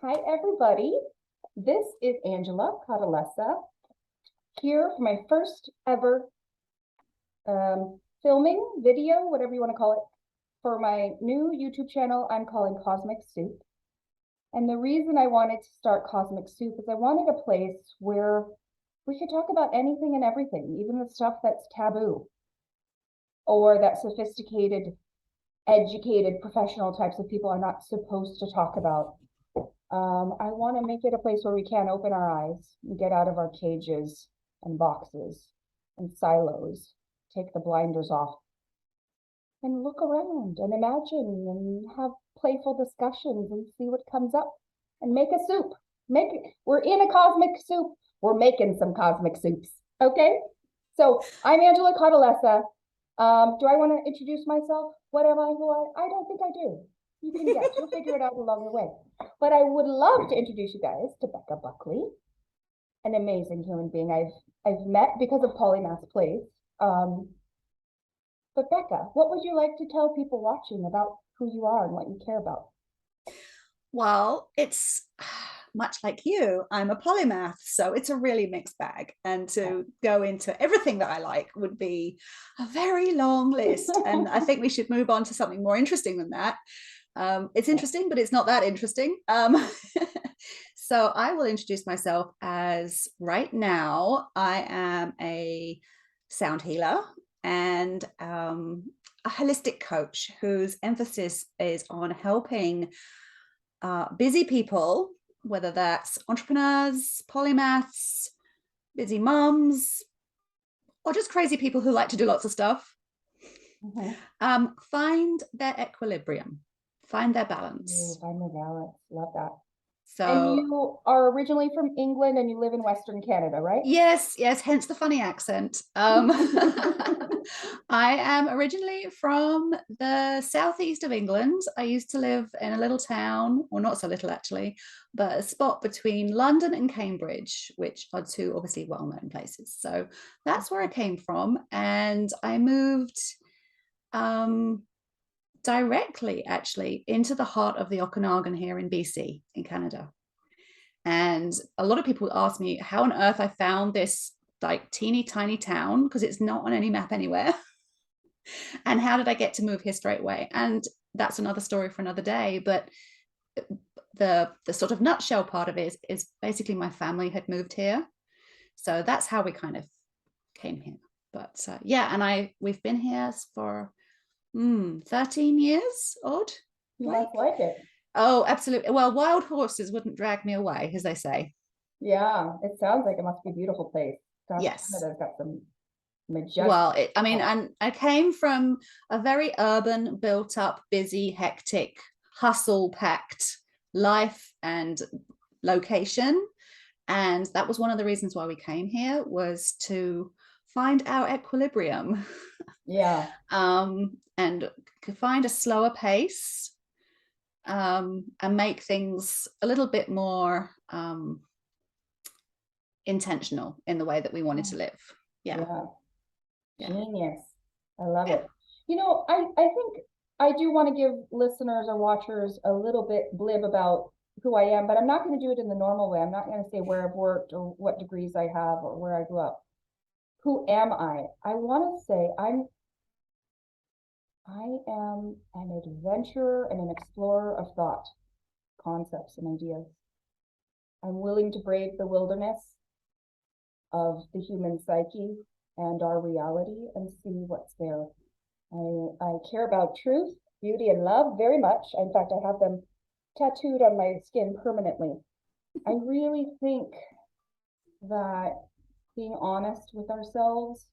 Hi, everybody. This is Angela Catalessa here for my first ever filming video, whatever you want to call it, for my new YouTube channel I'm calling Cosmic Soup. And the reason I wanted to start Cosmic Soup is I wanted a place where we could talk about anything and everything, even the stuff that's taboo or that sophisticated, educated, professional types of people are not supposed to talk about. I want to make it a place where we can open our eyes and get out of our cages and boxes and silos, take the blinders off and look around and imagine and have playful discussions and see what comes up and make a soup. We're in a cosmic soup. We're making some cosmic soups. Okay. So I'm Angela Catalessa. Do I want to introduce myself? What am I? Who I don't think I do. You can guess. You'll figure it out along the way. But I would love to introduce you guys to Beka Buckley, an amazing human being I've met because of Polymath Plays. But Beka, what would you like to tell people watching about who you are and what you care about? Well, it's much like you. I'm a polymath, so it's a really mixed bag. And to go into everything that I like would be a very long list. And I think we should move on to something more interesting than that. It's interesting, but it's not that interesting. So I will introduce myself as right now, I am a sound healer and a holistic coach whose emphasis is on helping busy people, whether that's entrepreneurs, polymaths, busy mums, or just crazy people who like to do lots of stuff, find their equilibrium, find their balance. Find their balance. Love that. And So you are originally from England and you live in Western Canada, right? yes, hence the funny accent. I am originally from the southeast of England. I used to live in a little town, or not so little actually, but a spot between London and Cambridge, which are two obviously well-known places. So that's where I came from. And I moved directly actually into the heart of the Okanagan here in BC, in Canada. And a lot of people ask me how on earth I found this like teeny tiny town, because it's not on any map anywhere. And how did I get to move here straight away? And that's another story for another day. But the sort of nutshell part of it is basically my family had moved here. So that's how we kind of came here. But yeah, and we've been here for 13 years odd. You must like it. Oh, absolutely. Well, wild horses wouldn't drag me away, as they say. Yeah, it sounds like it must be a beautiful place. Gosh, Yes. Canada's got some majestic. Well, and I came from a very urban, built up, busy, hectic, hustle packed life and location. And that was one of the reasons why we came here, was to find our equilibrium. Yeah. And find a slower pace, and make things a little bit more intentional in the way that we wanted to live. Yeah. Genius. I love it. You know, I think I do want to give listeners or watchers a little bit blib about who I am, but I'm not going to do it in the normal way. I'm not going to say where I've worked or what degrees I have or where I grew up. Who am I? I want to say I am an adventurer and an explorer of thought, concepts, and ideas. I'm willing to brave the wilderness of the human psyche and our reality and see what's there. I care about truth, beauty, and love very much. In fact, I have them tattooed on my skin permanently. I really think that being honest with ourselves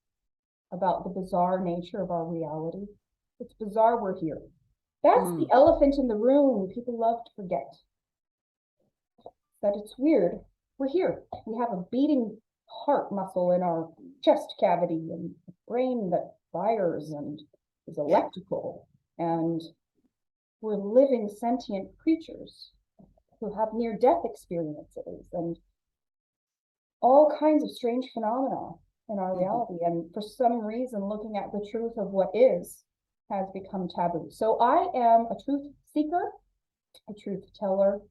about the bizarre nature of our reality. It's bizarre we're here. That's the elephant in the room people love to forget. That it's weird. We're here. We have a beating heart muscle in our chest cavity and a brain that fires and is electrical. And we're living sentient creatures who have near-death experiences and all kinds of strange phenomena in our reality. And for some reason, looking at the truth of what is has become taboo. So I am a truth seeker, a truth teller,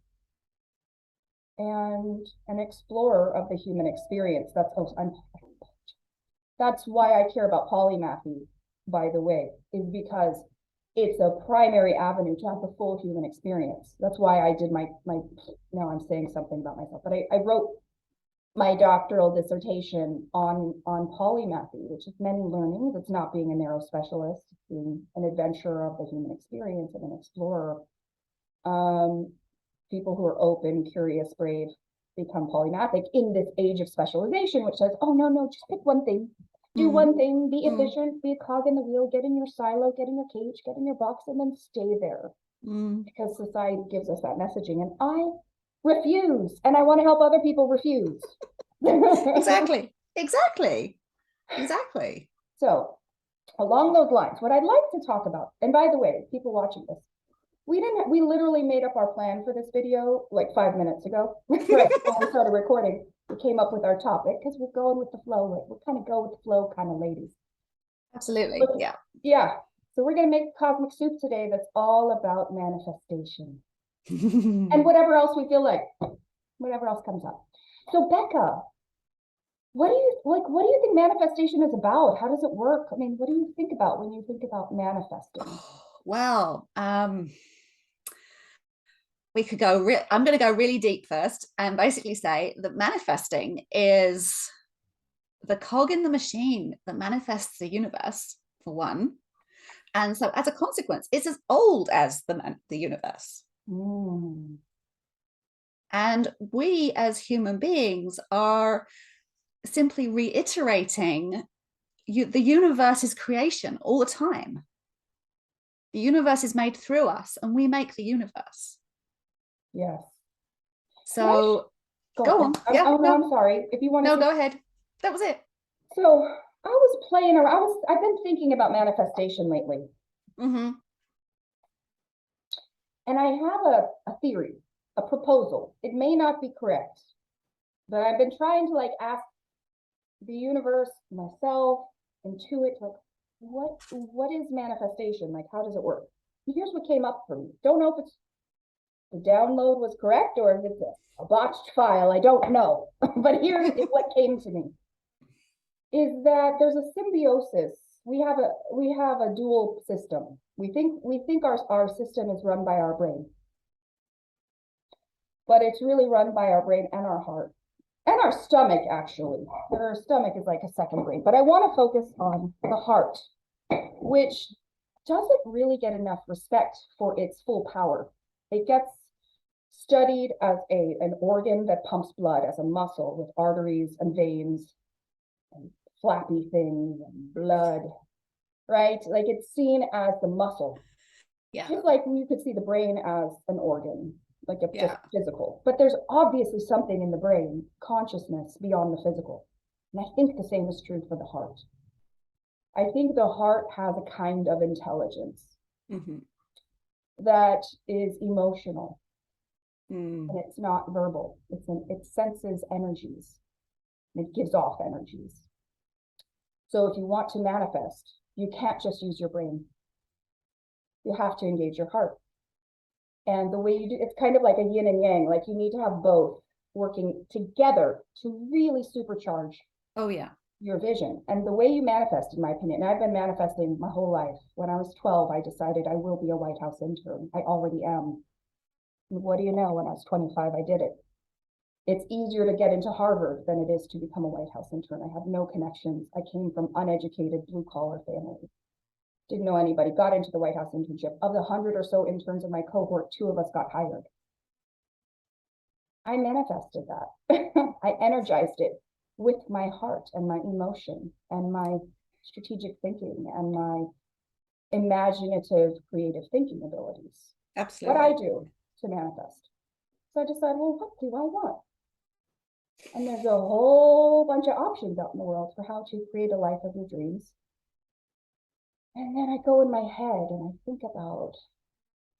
and an explorer of the human experience. That's why I care about polymathy, by the way, is because it's a primary avenue to have the full human experience. That's why I did my now I'm saying something about myself, but I wrote my doctoral dissertation on polymathy, which is many learnings. It's not being a narrow specialist, it's being an adventurer of the human experience and an explorer. People who are open, curious, brave become polymathic in this age of specialization, which says, oh, no, just pick one thing. Do one thing, be efficient, be a cog in the wheel, get in your silo, get in your cage, get in your box, and then stay there. Because society gives us that messaging. And I refuse. And I want to help other people refuse. Exactly. So, along those lines, what I'd like to talk about, and by the way, people watching this, we literally made up our plan for this video like 5 minutes ago. Right before we started recording, we came up with our topic because we're going with the flow. Like, we're kind of go with the flow kind of ladies. Absolutely. But, yeah. Yeah. So we're going to make cosmic soup today that's all about manifestation. And whatever else we feel like, whatever else comes up. So Beka, what do you think manifestation is about? How does it work? I mean, what do you think about when you think about manifesting? Well, we could go I'm going to go really deep first and basically say that manifesting is the cog in the machine that manifests the universe, for one. And so as a consequence, it's as old as the universe. And we as human beings are simply reiterating the universe's creation all the time. The universe is made through us and we make the universe. Yes. So go on. Yeah. No, I'm sorry. If you want to. No, go ahead. That was it. So I was playing around. I've been thinking about manifestation lately. And I have a theory, a proposal. It may not be correct, but I've been trying to like ask the universe, myself, intuit, like, what is manifestation? Like, how does it work? And here's what came up for me. Don't know if it's the download was correct or if it's a botched file. I don't know. But here is what came to me. Is that there's a symbiosis. We have a dual system. We think our system is run by our brain, but it's really run by our brain and our heart and our stomach, actually. Our stomach is like a second brain, but I want to focus on the heart, which doesn't really get enough respect for its full power. It gets studied as an organ that pumps blood, as a muscle with arteries and veins and flappy things and blood, right? Like, it's seen as the muscle. Yeah. Just like you could see the brain as an organ, like just physical. But there's obviously something in the brain, consciousness beyond the physical. And I think the same is true for the heart. I think the heart has a kind of intelligence that is emotional. And it's not verbal. It senses energies. And it gives off energies. So if you want to manifest, you can't just use your brain. You have to engage your heart. And the way you do, it's kind of like a yin and yang. Like, you need to have both working together to really supercharge your vision. And the way you manifest, in my opinion, and I've been manifesting my whole life. When I was 12, I decided I will be a White House intern. I already am. And what do you know? When I was 25, I did it. It's easier to get into Harvard than it is to become a White House intern. I have no connections. I came from uneducated, blue-collar family. Didn't know anybody, got into the White House internship. Of the 100 or so interns in my cohort, 2 of us got hired. I manifested that. I energized it with my heart and my emotion and my strategic thinking and my imaginative, creative thinking abilities. Absolutely. What I do to manifest. So I decided, well, what do I want? And there's a whole bunch of options out in the world for how to create a life of your dreams. And then I go in my head and I think about,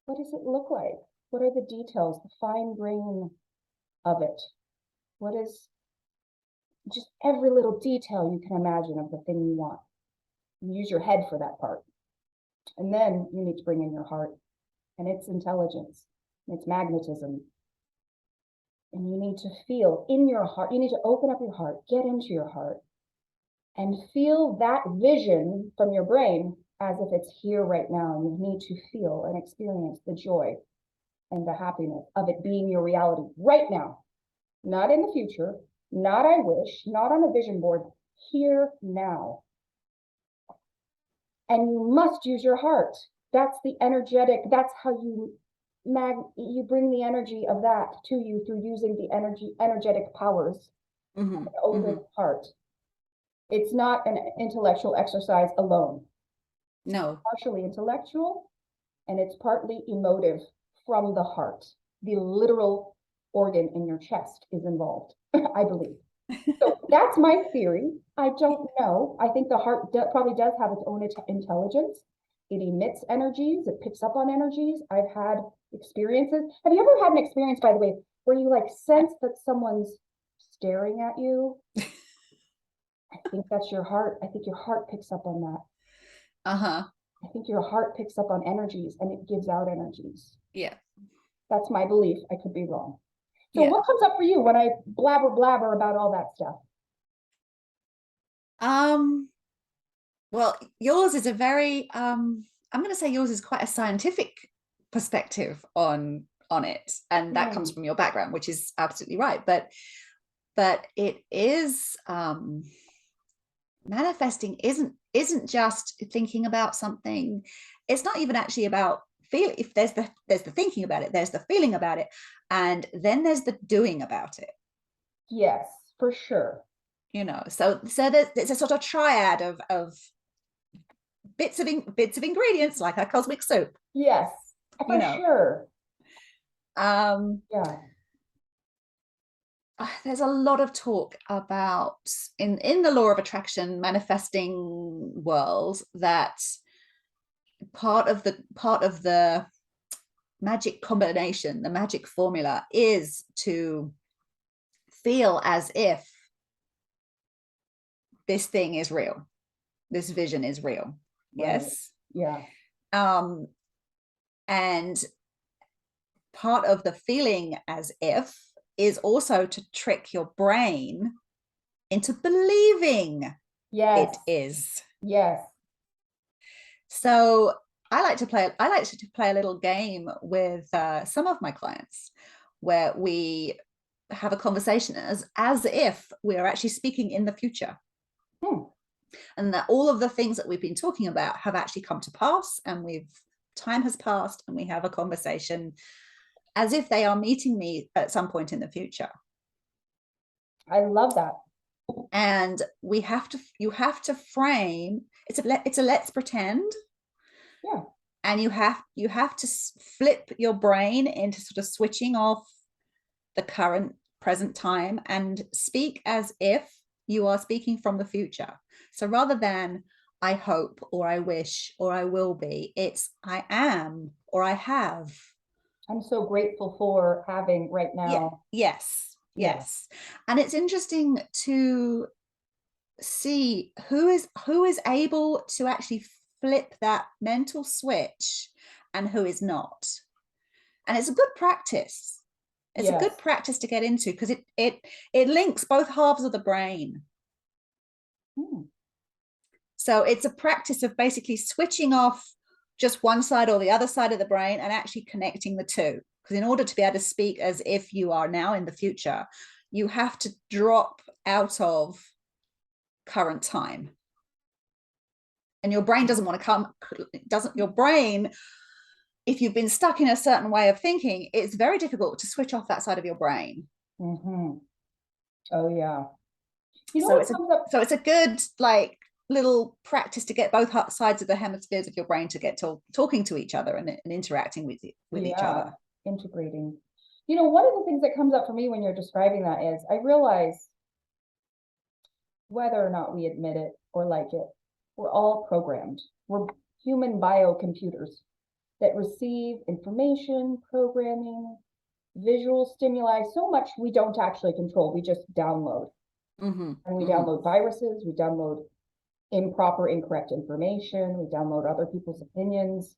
what does it look like? What are the details, the fine grain of it? What is just every little detail you can imagine of the thing you want? You use your head for that part. And then you need to bring in your heart and its intelligence, and its magnetism, And you need to feel in your heart, you need to open up your heart, get into your heart, and feel that vision from your brain as if it's here right now. And you need to feel and experience the joy and the happiness of it being your reality right now, not in the future, not I wish, not on a vision board, here now. And you must use your heart. That's the energetic, that's how you bring the energy of that to you through using the energetic powers of an open heart. It's not an intellectual exercise alone. No. It's partially intellectual and it's partly emotive from the heart. The literal organ in your chest is involved, I believe. So that's my theory. I don't know. I think the heart probably does have its own intelligence. It emits energies. It picks up on energies. I've had experiences. Have you ever had an experience, by the way, where you like sense that someone's staring at you? I think that's your heart. I think your heart picks up on that. I think your heart picks up on energies and it gives out energies. Yeah. That's my belief. I could be wrong. So what comes up for you when I blabber about all that stuff? Well, yours is a very I'm going to say yours is quite a scientific perspective on it, and that comes from your background, which is absolutely right. But it is manifesting isn't just thinking about something. It's not even actually about feel. If there's the thinking about it, there's the feeling about it, and then there's the doing about it. Yes, for sure. You know, so there's a sort of triad of bits of ingredients like our cosmic soup. Yes, for sure. Yeah. There's a lot of talk about in the law of attraction manifesting world that part of the magic combination, the magic formula, is to feel as if this thing is real, this vision is real. Right. Yes. Yeah. And part of the feeling as if is also to trick your brain into believing it is. Yes. So I like to play a little game with some of my clients where we have a conversation as if we are actually speaking in the future. And that all of the things that we've been talking about have actually come to pass, and time has passed and we have a conversation as if they are meeting me at some point in the future. I love that. And you have to frame, it's a let's pretend. Yeah. And you have to flip your brain into sort of switching off the current present time and speak as if you are speaking from the future. So rather than I hope or I wish or I will be, it's I am or I have. I'm so grateful for having right now. Yeah. Yes. And it's interesting to see who is able to actually flip that mental switch and who is not. And it's a good practice. It's a good practice to get into because it links both halves of the brain. So it's a practice of basically switching off just one side or the other side of the brain and actually connecting the two. Because in order to be able to speak as if you are now in the future, you have to drop out of current time. And your brain doesn't want to your brain, if you've been stuck in a certain way of thinking, it's very difficult to switch off that side of your brain. Oh yeah. So it's a good little practice to get both sides of the hemispheres of your brain to get talking to each other and interacting with each other. Integrating. One of the things that comes up for me when you're describing that is I realize whether or not we admit it or like it, we're all programmed. We're human biocomputers that receive information, programming, visual stimuli, so much we don't actually control. We just download. And we download viruses, we download improper, incorrect information, we download other people's opinions,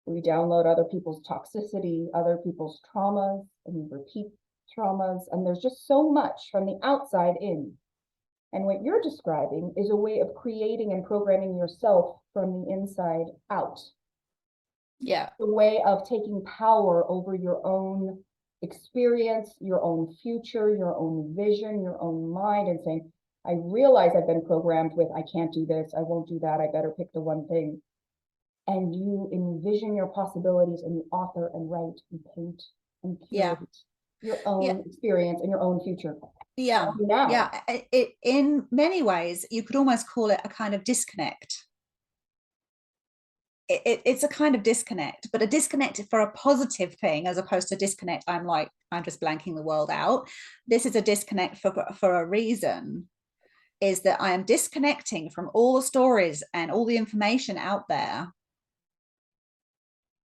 we download other people's toxicity, other people's traumas, and we repeat traumas, and there's just so much from the outside in. And what you're describing is a way of creating and programming yourself from the inside out. Yeah. A way of taking power over your own experience, your own future, your own vision, your own mind, and saying, I realize I've been programmed with, I can't do this, I won't do that, I better pick the one thing. And you envision your possibilities, and you author and write and paint and curate your own experience and your own future. Yeah. Now. Yeah. It, in many ways, you could almost call it a kind of disconnect. It's a kind of disconnect, but a disconnect for a positive thing, as opposed to disconnect. I'm just blanking the world out. This is a disconnect for a reason, is that I am disconnecting from all the stories and all the information out there.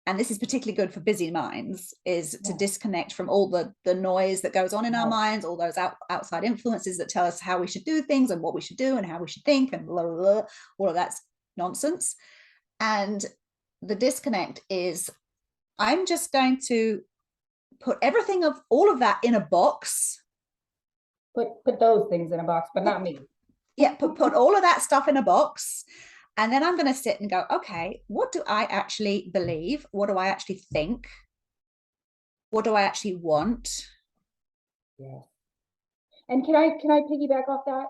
And this is particularly good for busy minds, is to disconnect from all the noise that goes on in our minds, all those outside influences that tell us how we should do things and what we should do and how we should think and blah, blah, blah. All of that's nonsense. And the disconnect is, I'm just going to put everything of all of that in a box. Put those things in a box, but not me. Yeah, put all of that stuff in a box. And then I'm going to sit and go, okay, what do I actually believe? What do I actually think? What do I actually want? Yeah. And can I piggyback off that?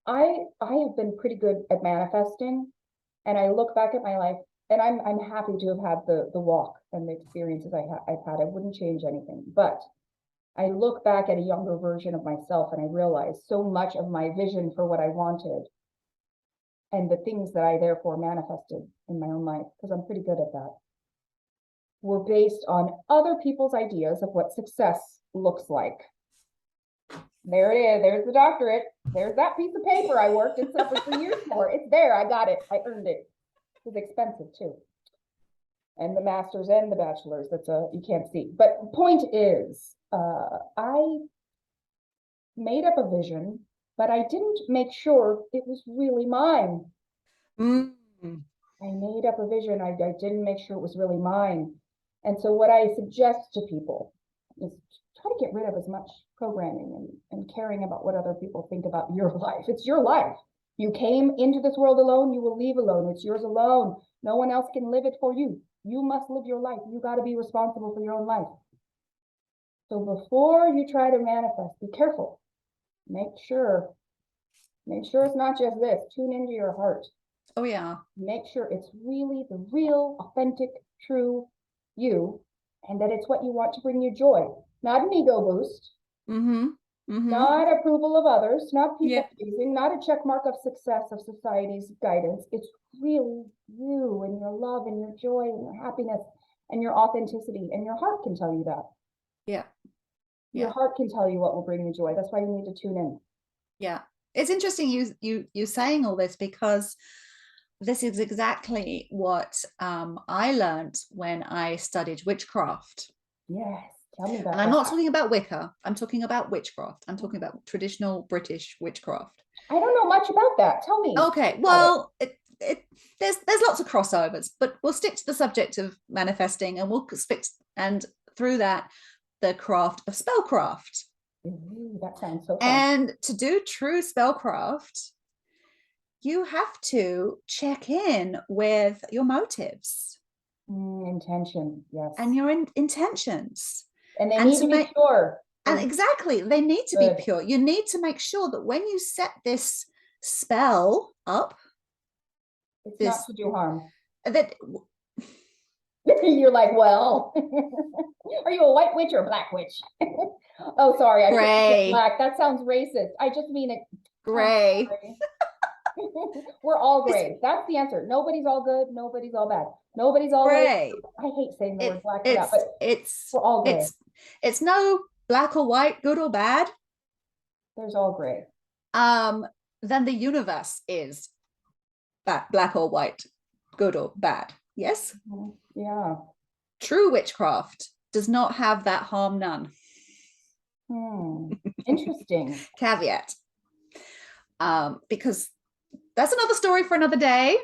I have been pretty good at manifesting, and I look back at my life, and I'm happy to have had the walk and the experiences I've had. I wouldn't change anything, but I look back at a younger version of myself, and I realize so much of my vision for what I wanted and the things that I therefore manifested in my own life, because I'm pretty good at that, were based on other people's ideas of what success looks like. There it is. There's the doctorate. There's that piece of paper I worked and suffered for years for. It's there. I got it. I earned it. It was expensive too. And the masters and the bachelors, you can't see. But point is, I made up a vision, but I didn't make sure it was really mine. I made up a vision. I didn't make sure it was really mine. And so what I suggest to people is try to get rid of as much programming and caring about what other people think about your life. It's your life. You came into this world alone, you will leave alone. It's yours alone. No one else can live it for you. You must live your life. You got to be responsible for your own life. So before you try to manifest, be careful. Make sure it's not just this. Tune into your heart. Oh yeah. Make sure it's really the real, authentic, true you, and that it's what you want to bring you joy. Not an ego boost. Not approval of others, not people pleasing, not a check mark of success of society's guidance. It's really you and your love and your joy and your happiness and your authenticity, and your heart can tell you that. Your heart can tell you what will bring you joy. That's why you need to tune in. Yeah, it's interesting you saying all this, because this is exactly what I learned when I studied witchcraft. Yes. Tell me about and I'm not talking about Wicca. I'm talking about witchcraft. I'm talking about traditional British witchcraft. I don't know much about that. Tell me. Okay, well, there's lots of crossovers, but we'll stick to the subject of manifesting, and we'll stick through that the craft of spellcraft. Ooh, that sounds so fun. And to do true spellcraft, you have to check in with your motives. Intention, yes. And your intentions. And they need to be pure. And exactly, they need to be pure. You need to make sure that when you set this spell up, it's not to do harm. That you're like, well, are you a white witch or a black witch? Oh, sorry, I gray. Black. That sounds racist. I just mean it. Gray. We're all gray. That's the answer. Nobody's all good. Nobody's all bad. Nobody's all gray. I hate saying the word black. We're all gray. It's no black or white, good or bad. There's all gray. Then the universe is black or white, good or bad. Yes. Yeah. True witchcraft does not have that harm none. Interesting. Caveat. Because that's another story for another day.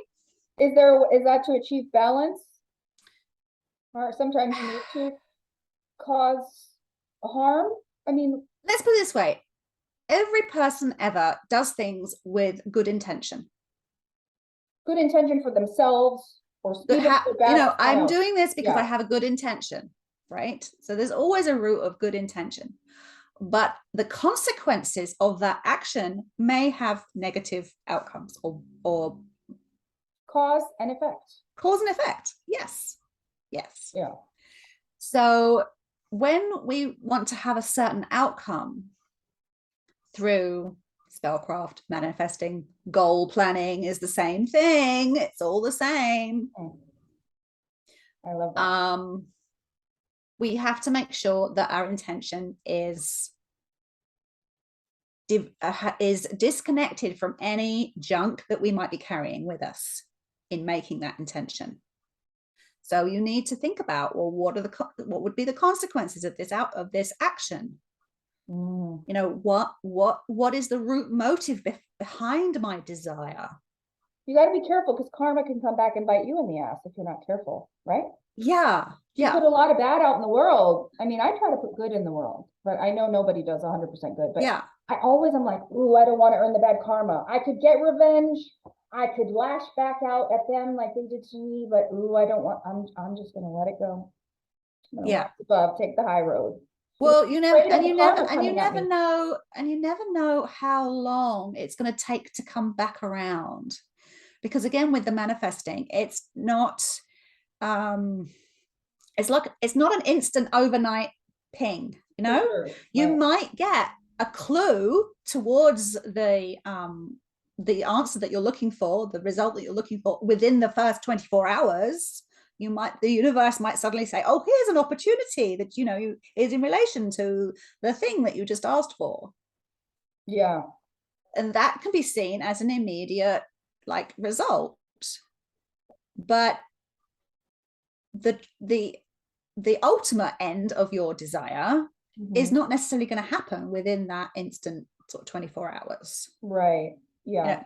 Is that to achieve balance? Or sometimes you need to cause harm? I mean, let's put it this way. Every person ever does things with good intention. good intention for themselves or even for bad. I'm doing this because I Yeah. have a good intention, right? So there's always a root of good intention. But the consequences of that action may have negative outcomes or Cause and effect. cause and effect. Yes. Yes. Yeah. So when we want to have a certain outcome through spellcraft, manifesting, goal planning is the same thing. It's all the same. I love that. We have to make sure that our intention is disconnected from any junk that we might be carrying with us in making that intention. So you need to think about, well, what would be the consequences of this action? You know, what is the root motive behind my desire? You got to be careful because karma can come back and bite you in the ass if you're not careful, right? Yeah. You put a lot of bad out in the world. I mean, I try to put good in the world, but I know nobody does 100% good. But yeah, I always am like, ooh, I don't want to earn the bad karma. I could get revenge. I could lash back out at them like they did to me, but ooh, I don't want. I'm just gonna let it go. Yeah. Above, take the high road. Well, you never know how long it's going to take to come back around, because again, with the manifesting, it's not it's not an instant overnight ping, you know. Sure. You might get a clue towards the answer that you're looking for, the result that you're looking for within the first 24 hours. The universe might suddenly say, oh, here's an opportunity that, you know, is in relation to the thing that you just asked for. Yeah. And that can be seen as an immediate like result. But the ultimate end of your desire is not necessarily going to happen within that instant sort of 24 hours. Right. Yeah. You know,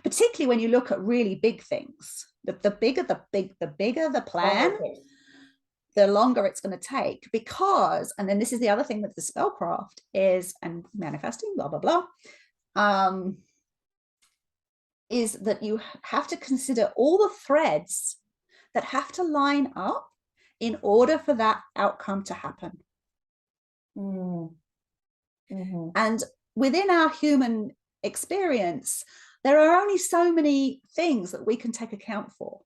particularly when you look at really big things. The bigger the plan, the longer it's going to take, because, and then this is the other thing with the spellcraft is, and manifesting, blah, blah, blah, is that you have to consider all the threads that have to line up in order for that outcome to happen. And within our human experience, there are only so many things that we can take account for.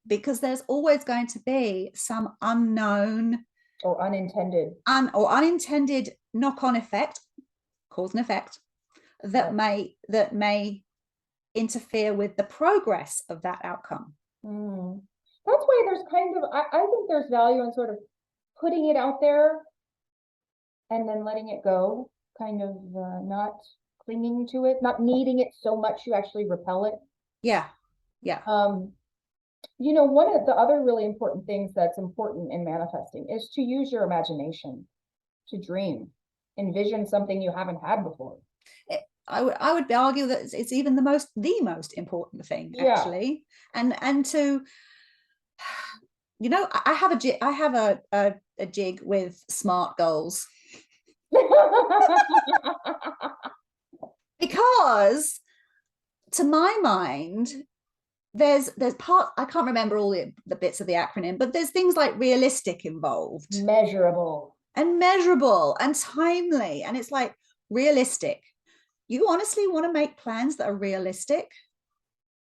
Because there's always going to be some unknown or unintended knock-on effect, cause and effect, that may interfere with the progress of that outcome. That's why there's kind of, I think there's value in sort of putting it out there and then letting it go, kind of not clinging to it, not needing it so much you actually repel it. Yeah. You know, one of the other really important things that's important in manifesting is to use your imagination, to dream, envision something you haven't had before. I would argue that it's even the most important thing, actually. And to, you know, I have a jig with SMART goals. Because to my mind, there's part, I can't remember all the bits of the acronym, but there's things like realistic involved, measurable and timely. And it's like, realistic. You honestly want to make plans that are realistic?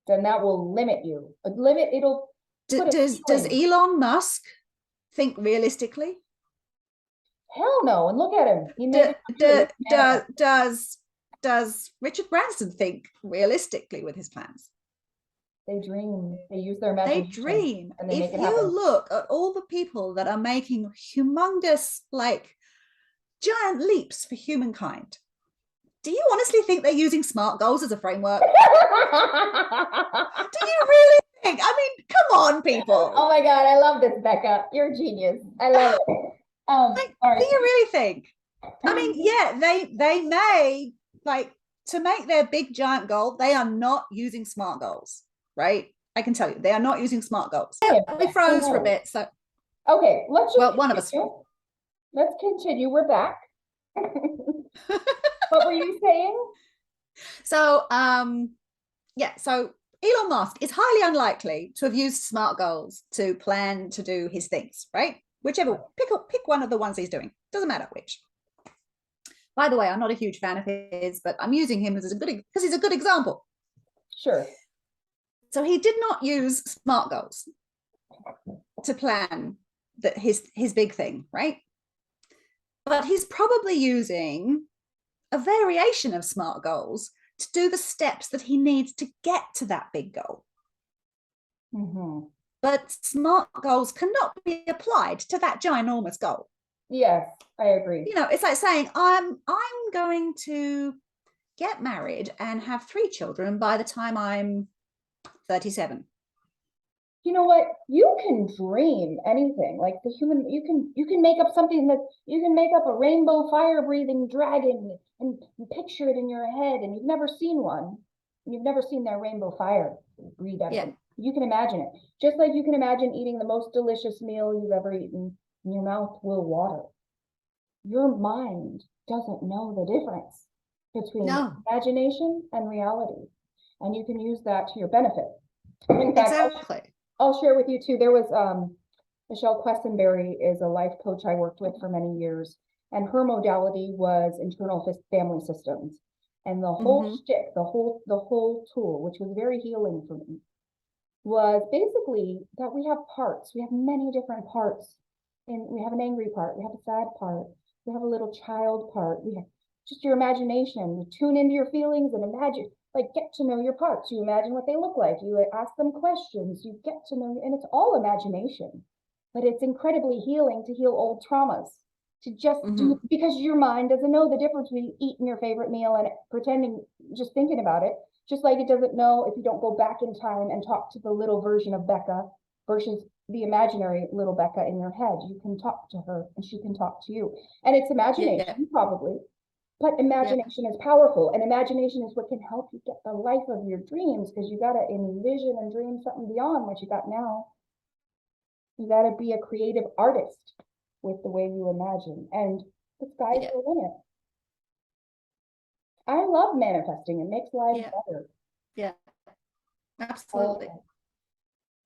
Then that will limit you. Does Elon Musk think realistically? Hell no. And look at him. He made does Richard Branson think realistically with his plans? They dream. They use their imagination. They dream. And they make it happen. If you look at all the people that are making humongous, like, giant leaps for humankind, do you honestly think they're using SMART goals as a framework? Do you really think? I mean, come on, people. Oh my God, I love this, Beka. You're a genius. I love it. Do you really think? I mean, yeah, they may, like, to make their big giant goal, they are not using SMART goals, right? I can tell you, they are not using SMART goals. Yeah, we froze for a bit, so. Okay, let's just. Well, one of us. let's continue. We're back. What were you saying? So, yeah, so Elon Musk is highly unlikely to have used SMART goals to plan to do his things, right? Whichever, pick one of the ones he's doing. Doesn't matter which. By the way, I'm not a huge fan of his, but I'm using him as a good because he's a good example. Sure. So he did not use SMART goals to plan his big thing, right? But he's probably using a variation of SMART goals to do the steps that he needs to get to that big goal. Mm-hmm. But SMART goals cannot be applied to that ginormous goal. Yes, I agree. You know, it's like saying, I'm going to get married and have 3 children by the time I'm 37. You know what? You can dream anything. Like the human, you can make up something that you can make up a rainbow fire breathing dragon and picture it in your head, and you've never seen one. You've never seen their rainbow fire breathe out of them. You can imagine it. Just like you can imagine eating the most delicious meal you've ever eaten, and your mouth will water. Your mind doesn't know the difference between imagination and reality. And you can use that to your benefit. In fact, exactly. I'll share with you too. There was Michelle Questenberry is a life coach I worked with for many years, and her modality was internal family systems. And the whole shtick, the whole tool, which was very healing for me, was basically that we have parts. We have many different parts. And we have an angry part, we have a sad part, we have a little child part, we have just your imagination. You tune into your feelings and imagine, like, get to know your parts. You imagine what they look like, you ask them questions, you get to know, and it's all imagination. But it's incredibly healing to heal old traumas, to just do, because your mind doesn't know the difference between eating your favorite meal and pretending, just thinking about it. Just like it doesn't know if you don't go back in time and talk to the little version of Beka versus the imaginary little Beka in your head. You can talk to her and she can talk to you. And it's imagination, probably, but imagination is powerful. And imagination is what can help you get the life of your dreams, because you got to envision and dream something beyond what you got now. You got to be a creative artist with the way you imagine. And the sky's the limit. I love manifesting. It makes life better. Yeah, absolutely.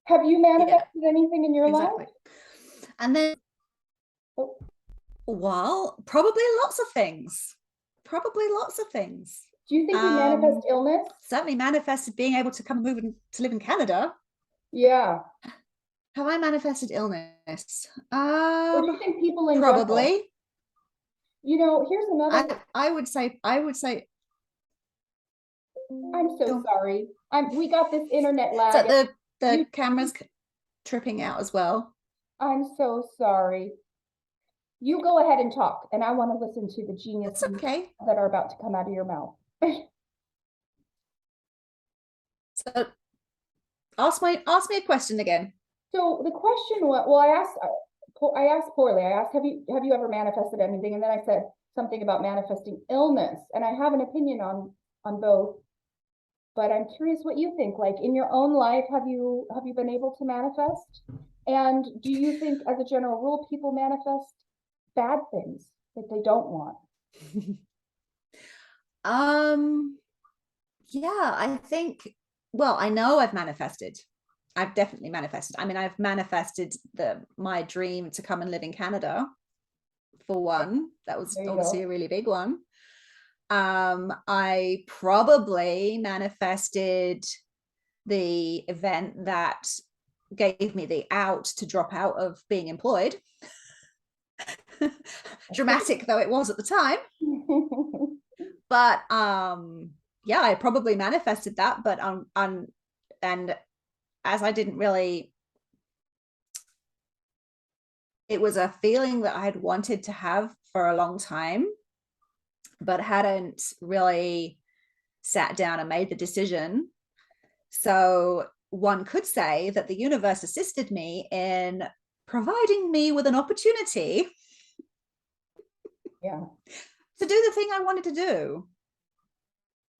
Have you manifested anything in your life? And then, well, probably lots of things. Do you think you manifest illness? Certainly manifested being able to come move to live in Canada. Yeah. Have I manifested illness? Or do you think people in probably general? You know, here's another. I would say. I'm so sorry. We got this internet lag. So the camera's tripping out as well. I'm so sorry. You go ahead and talk, and I want to listen to the genius that are about to come out of your mouth. So ask me a question again. So the question was, well, I asked poorly. I asked, have you ever manifested anything? And then I said something about manifesting illness, and I have an opinion on both. But I'm curious what you think. Like in your own life, have you been able to manifest? And do you think, as a general rule, people manifest bad things that they don't want? Yeah, I think, well, I know I've manifested. I've definitely manifested. I mean, I've manifested my dream to come and live in Canada, for one. That was obviously a really big one. I probably manifested the event that gave me the out to drop out of being employed. Dramatic though it was at the time. But yeah, I probably manifested that, but and as I didn't really, it was a feeling that I had wanted to have for a long time, but hadn't really sat down and made the decision. So one could say that the universe assisted me in providing me with an opportunity to do the thing I wanted to do.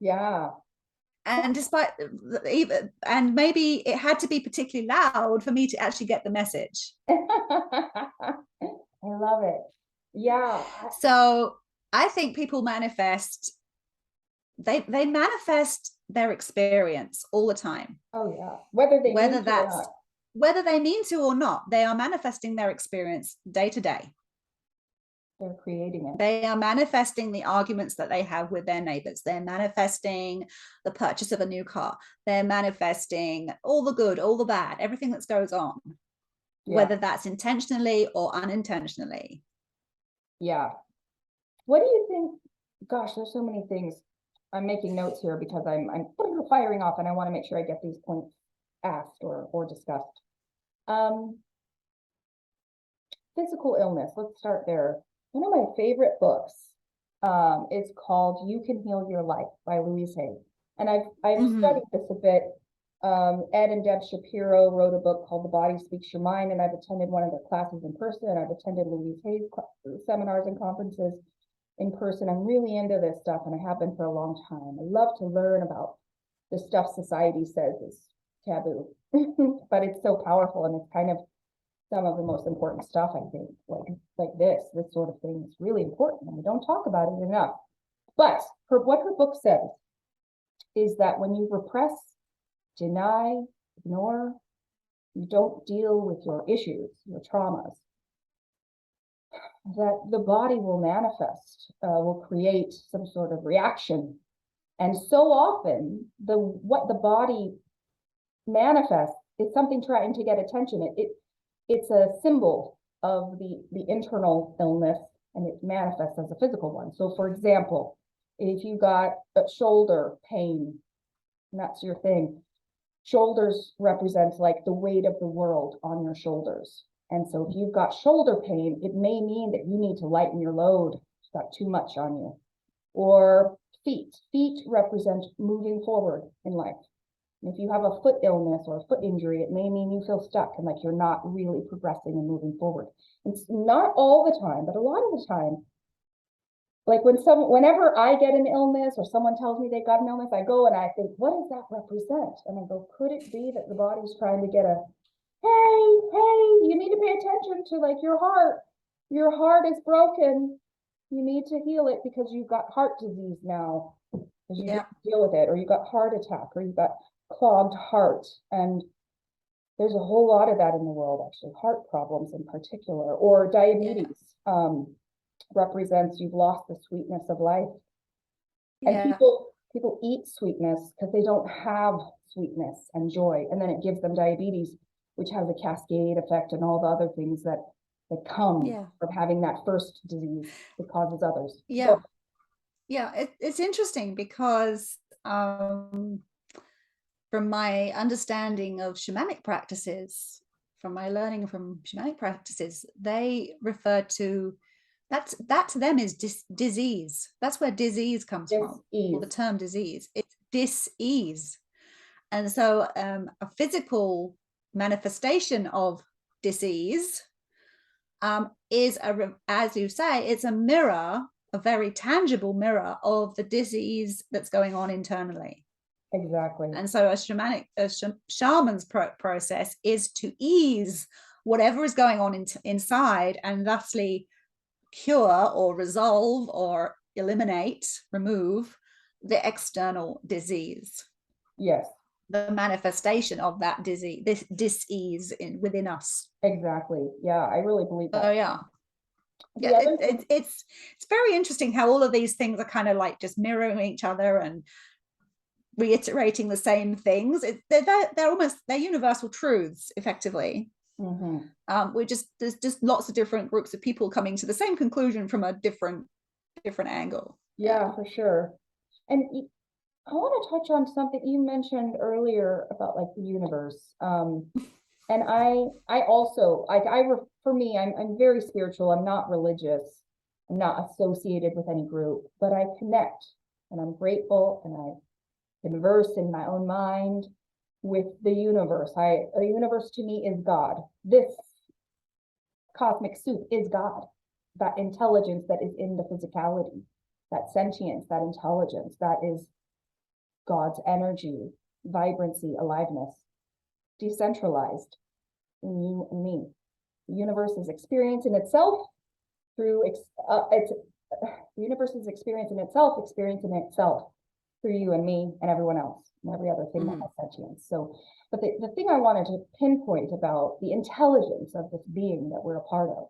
Yeah. And and maybe it had to be particularly loud for me to actually get the message. I love it. Yeah. So I think people manifest, they manifest their experience all the time. Oh yeah. Whether they Whether mean to or that's not. whether they mean to or not, they are manifesting their experience day to day. They're creating it. They are manifesting the arguments that they have with their neighbors. They're manifesting the purchase of a new car. They're manifesting all the good, all the bad, everything that goes on, Yeah. whether that's intentionally or unintentionally. Yeah. What do you think? Gosh, there's so many things. I'm making notes here because I'm firing off and I want to make sure I get these points asked or discussed. Um, Physical illness. Let's start there. One of my favorite books is called You Can Heal Your Life by Louise Hay. And I've studied this a bit. Ed and Deb Shapiro wrote a book called The Body Speaks Your Mind, and I've attended one of their classes in person. I've attended Louise Hay's seminars and conferences in person. I'm really into this stuff, and I have been for a long time. I love to learn about the stuff society says is taboo, but it's so powerful, and it's kind of some of the most important stuff, I think, like this sort of thing is really important, and we don't talk about it enough. But what her book says is that when you repress, deny, ignore, you don't deal with your issues, your traumas, that the body will manifest, will create some sort of reaction. And so often, what the body manifests is something trying to get attention. It's a symbol of the internal illness, and it manifests as a physical one. So for example, if you got a shoulder pain, and that's your thing, shoulders represent like the weight of the world on your shoulders. And so if you've got shoulder pain, it may mean that you need to lighten your load. You've got too much on you. Or feet. Feet represent moving forward in life. If you have a foot illness or a foot injury, it may mean you feel stuck and like you're not really progressing and moving forward. It's not all the time, but a lot of the time, like whenever I get an illness or someone tells me they got an illness, I go and I think, what does that represent? And I go, could it be that the body's trying to get a, hey, you need to pay attention to like your heart. Your heart is broken. You need to heal it because you've got heart disease now. Because you didn't deal with it, or you got heart attack, or you got clogged heart. And there's a whole lot of that in the world, actually, heart problems in particular, or diabetes. Represents you've lost the sweetness of life. And people eat sweetness because they don't have sweetness and joy, and then it gives them diabetes, which has a cascade effect and all the other things that come from having that first disease that causes others. It's interesting because from my understanding of shamanic practices, from my learning from shamanic practices, they refer to that to them is disease. That's where disease comes from, or the term disease. It's dis-ease. And so a physical manifestation of disease is, as you say, it's a mirror, a very tangible mirror of the disease that's going on internally. Exactly. And so a shaman's process is to ease whatever is going on inside, and thusly cure or resolve or eliminate, remove the external disease. Yes. The manifestation of that disease, this dis-ease within us. Exactly. Yeah, I really believe that. Oh yeah. It's very interesting how all of these things are kind of like just mirroring each other and reiterating the same things. They're universal truths, effectively. There's just lots of different groups of people coming to the same conclusion from a different angle. Yeah, for sure. And I want to touch on something you mentioned earlier about like the universe. And I also, for me, I'm very spiritual. I'm not religious. I'm not associated with any group, but I connect, and I'm grateful, and I converse in my own mind with the universe. The universe to me is God. This cosmic soup is God. That intelligence that is in the physicality, that sentience, that intelligence, that is God's energy, vibrancy, aliveness, decentralized in you and me. The universe is experience in itself, through it's the universe is experiencing itself through you and me and everyone else and every other thing that has sentience. So, but the thing I wanted to pinpoint about the intelligence of this being that we're a part of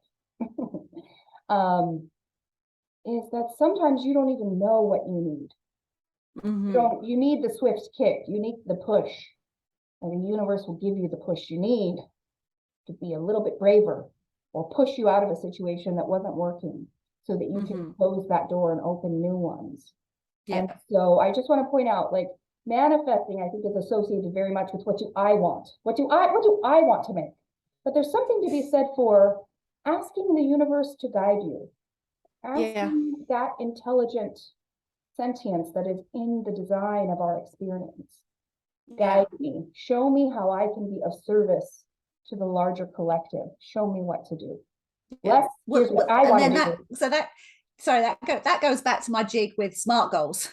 is that sometimes you don't even know what you need. You need the swift kick, you need the push, and the universe will give you the push you need to be a little bit braver or push you out of a situation that wasn't working so that you can close that door and open new ones. And so I just want to point out, like, manifesting, I think, is associated very much with what do I want? What do I want to make? But there's something to be said for asking the universe to guide you, asking that intelligent sentience that is in the design of our experience. Guide me, show me how I can be of service to the larger collective. Show me what to do. Here's what I want to do. So that goes back to my jig with SMART goals.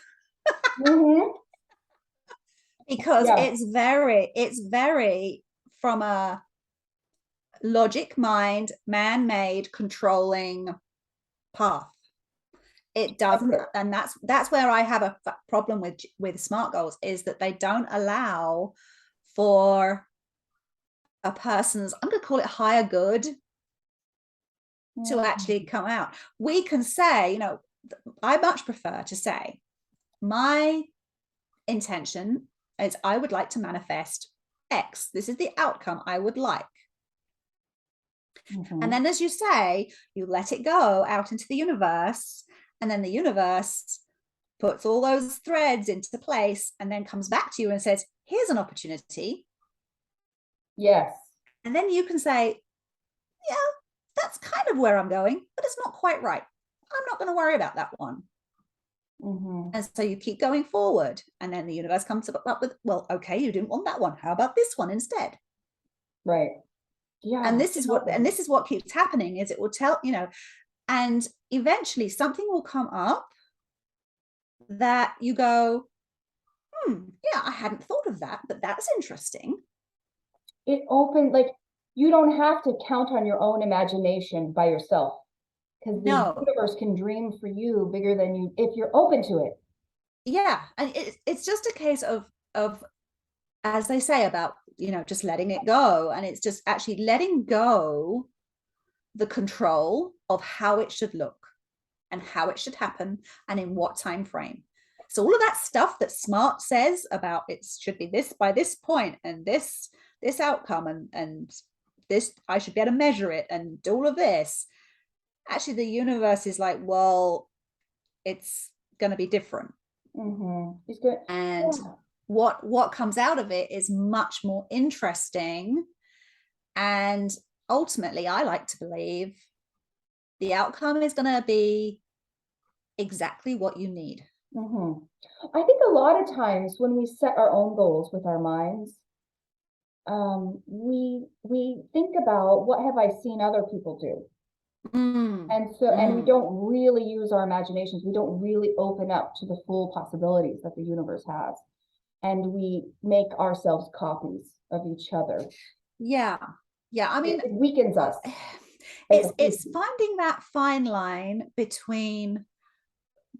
Because it's very from a logic mind, man-made, controlling path. It doesn't, and that's where I have a problem with SMART goals, is that they don't allow for a person's, I'm going to call it higher good, to actually come out. We can say, you know, I much prefer to say, my intention is I would like to manifest X. This is the outcome I would like. And then, as you say, you let it go out into the universe, and then the universe puts all those threads into place and then comes back to you and says, here's an opportunity. Yes. And then you can say, yeah, that's kind of where I'm going, but it's not quite right. I'm not going to worry about that one. And so you keep going forward, and then the universe comes up with, well, okay, you didn't want that one. How about this one instead? Right. Yeah. And this is what keeps happening, is it will tell, you know, and eventually something will come up that you go, yeah, I hadn't thought of that, but that's interesting. It opened, like, you don't have to count on your own imagination by yourself, because the universe can dream for you bigger than you, if you're open to it. Yeah. And it's just a case of, as they say about, you know, just letting it go. And it's just actually letting go the control of how it should look and how it should happen and in what time frame. So all of that stuff that SMART says about it should be this by this point and this outcome and this, I should be able to measure it and all of this. Actually, the universe is like, well, it's going to be different. It's good. And what comes out of it is much more interesting. And ultimately, I like to believe the outcome is going to be exactly what you need. I think a lot of times when we set our own goals with our minds, we think about, what have I seen other people do? And so, and we don't really use our imaginations. We don't really open up to the full possibilities that the universe has. And we make ourselves copies of each other. Yeah. I mean, it weakens us. It's finding that fine line between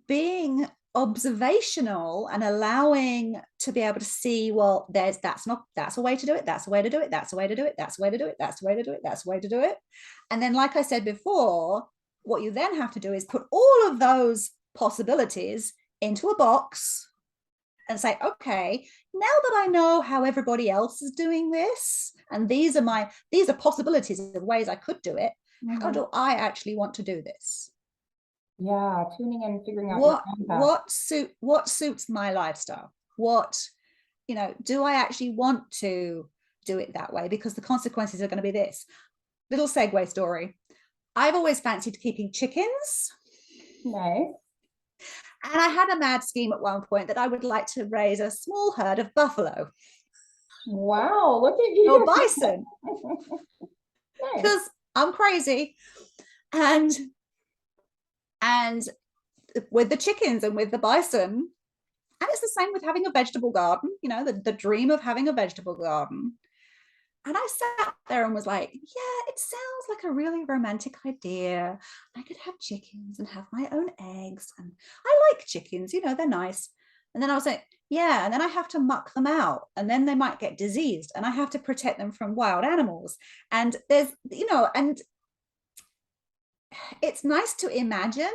being observational and allowing to be able to see, well, that's a way to do it, that's a way to do it, that's a way to do it, that's a way to do it, that's a way to do it, that's a way to do it. And then, like I said before, what you then have to do is put all of those possibilities into a box and say, okay, now that I know how everybody else is doing this, and these are possibilities of ways I could do it, how do I actually want to do this? Yeah, tuning in, figuring out what suits my lifestyle. What, you know, do I actually want to do it that way? Because the consequences are going to be this. Little segue story. I've always fancied keeping chickens. Nice. And I had a mad scheme at one point that I would like to raise a small herd of buffalo. Wow, look at you. Or bison. Nice. Because I'm crazy. And with the chickens and with the bison, and it's the same with having a vegetable garden, you know, the dream of having a vegetable garden. And I sat there and was like, yeah, it sounds like a really romantic idea. I could have chickens and have my own eggs. And I like chickens, you know, they're nice. And then I was like, yeah, and then I have to muck them out and then they might get diseased and I have to protect them from wild animals. And there's, you know, and it's nice to imagine,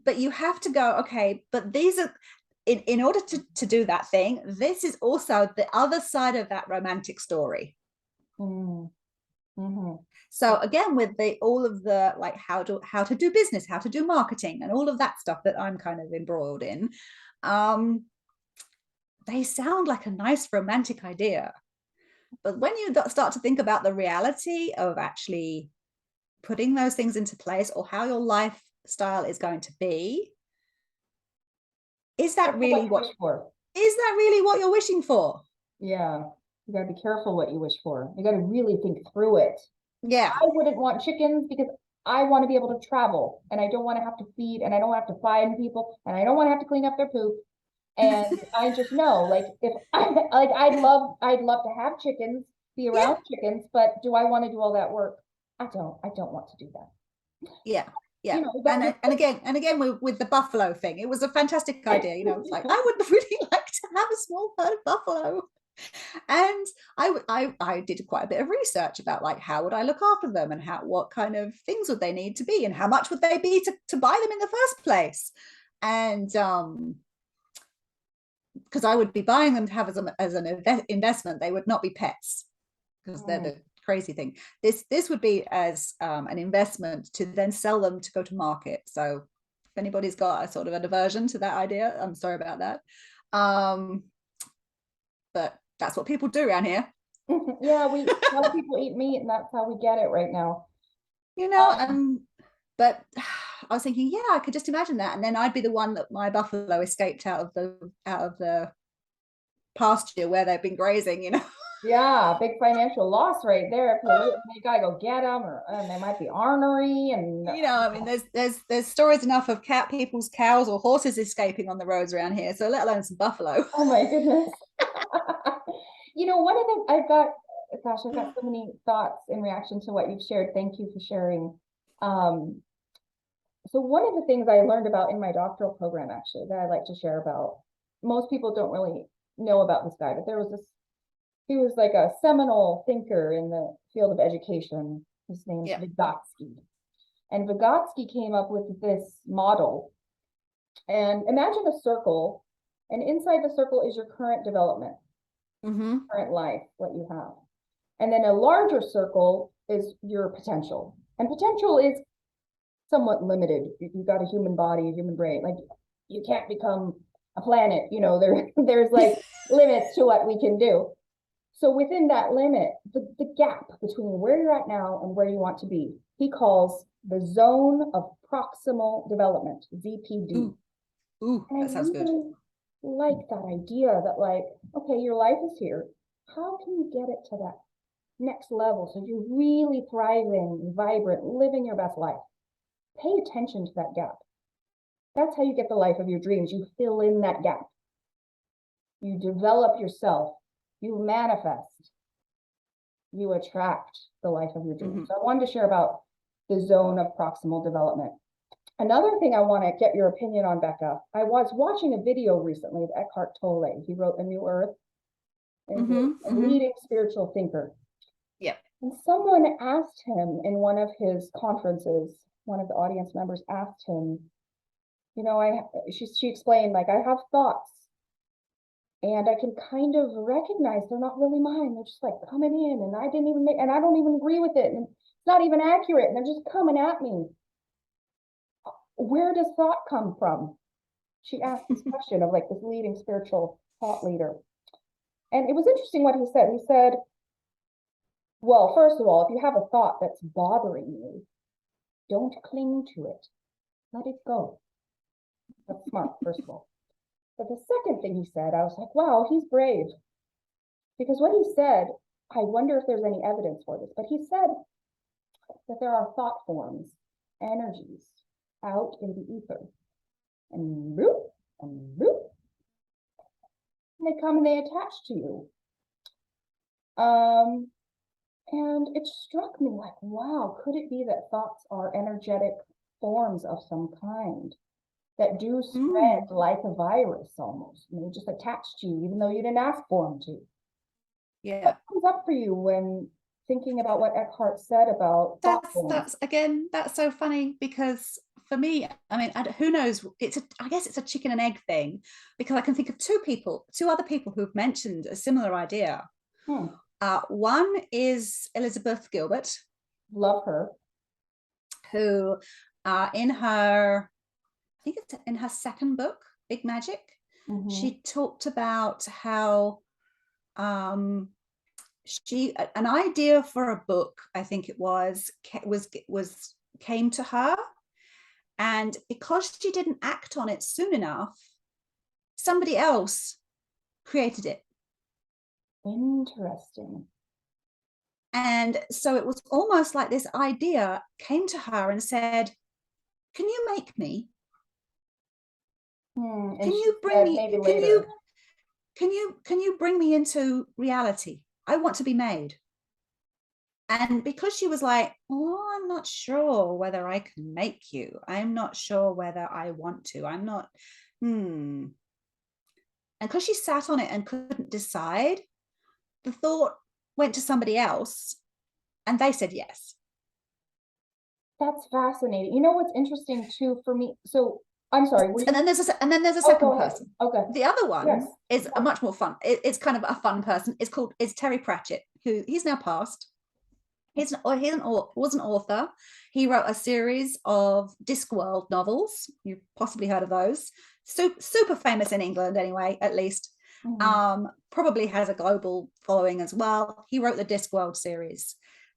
but you have to go, okay, but these are, in order to do that thing, this is also the other side of that romantic story. Mm-hmm. So again, with the all of the like how to do business, how to do marketing, and all of that stuff that I'm kind of embroiled in, they sound like a nice romantic idea. But when you start to think about the reality of actually putting those things into place, or how your lifestyle is going to be, is that really what you're wishing for? Yeah, you gotta be careful what you wish for. You gotta really think through it. Yeah. I wouldn't want chickens because I want to be able to travel and I don't want to have to feed and I don't have to find people and I don't want to have to clean up their poop. And I just know, like, if I like, I'd love to have chickens, be around chickens, but do I want to do all that work? I don't want to do that. Yeah. Yeah. You know, And again with the buffalo thing, it was a fantastic idea. You know, it's like, I would really like to have a small herd of buffalo. And I did quite a bit of research about like, how would I look after them and what kind of things would they need to be and how much would they be to buy them in the first place. And because I would be buying them to have as an investment, they would not be pets, because they're the crazy thing. This would be as an investment to then sell them to go to market. So if anybody's got a sort of an aversion to that idea, I'm sorry about that. But that's what people do around here. Yeah, a lot of people eat meat and that's how we get it right now. You know, but I was thinking, yeah, I could just imagine that. And then I'd be the one that my buffalo escaped out of the pasture where they've been grazing, you know. Yeah, big financial loss right there. If you gotta go get them, and they might be ornery, and You know, I mean, there's stories enough of people's cows or horses escaping on the roads around here, so let alone some buffalo. oh my goodness. You know, one of the gosh, I've got so many thoughts in reaction to what you've shared. Thank you for sharing. So one of the things I learned about in my doctoral program, actually, that I like to share about, most people don't really know about this guy, but he was like a seminal thinker in the field of education. His name's Vygotsky. And Vygotsky came up with this model. And imagine a circle, and inside the circle is your current development, current life, what you have. And then a larger circle is your potential. And potential is somewhat limited. You've got a human body, a human brain. Like, you can't become a planet, you know, there's like limits to what we can do. So within that limit, the gap between where you're at now and where you want to be, he calls the zone of proximal development, ZPD. Ooh, that sounds good. Like that idea that, like, okay, your life is here. How can you get it to that next level so you're really thriving, vibrant, living your best life? Pay attention to that gap. That's how you get the life of your dreams. You fill in that gap. You develop yourself. You manifest. You attract the life of your dreams. So I wanted to share about the zone of proximal development. Another thing I want to get your opinion on, Beka. I was watching a video recently of Eckhart Tolle. He wrote A New Earth, and a leading spiritual thinker. Yeah. And someone asked him in one of his conferences, one of the audience members asked him, you know, she explained, like, I have thoughts and I can kind of recognize they're not really mine. They're just like coming in, and I don't even agree with it. And it's not even accurate. And they're just coming at me. Where does thought come from? She asked this question of like this leading spiritual thought leader. And it was interesting what he said. He said, well, first of all, if you have a thought that's bothering you, don't cling to it. Let it go. That's smart, first of all. But the second thing he said, I was like, wow, he's brave. Because what he said, I wonder if there's any evidence for this, but he said that there are thought forms, energies out in the ether. And boop, and boop. And they come and they attach to you. And it struck me like, wow, could it be that thoughts are energetic forms of some kind that do spread Mm, like a virus almost? And they just attach to you, even though you didn't ask for them to. yeah. What comes up for you when thinking about what Eckhart said about thought forms? That's again, that's so funny because for me, I mean, who knows? I guess it's a chicken and egg thing because I can think of two other people who've mentioned a similar idea. Hmm, One is Elizabeth Gilbert, love her. who, in her, I think it's in her second book, Big Magic, Mm-hmm. she talked about how an idea for a book, I think it was came to her, and because she didn't act on it soon enough, somebody else created it. Interesting. And so it was almost like this idea came to her and said, can you make me? And Can she you bring said me? maybe later. Can you bring me into reality? I want to be made. And because she was like, oh, I'm not sure whether I can make you. I'm not sure whether I want to. I'm not, And because she sat on it and couldn't decide, the thought went to somebody else and they said yes. That's fascinating. You know what's interesting too for me? So I'm sorry, were you? And then there's a Oh, second go ahead. person. Okay. The other Yes. one is a much more fun. It's kind of a fun person. It's Terry Pratchett, who he's now passed. He's was an author. He wrote a series of Discworld novels. You've possibly heard of those. Super famous in England, anyway, at least. Probably has a global following as well. He wrote the Discworld series.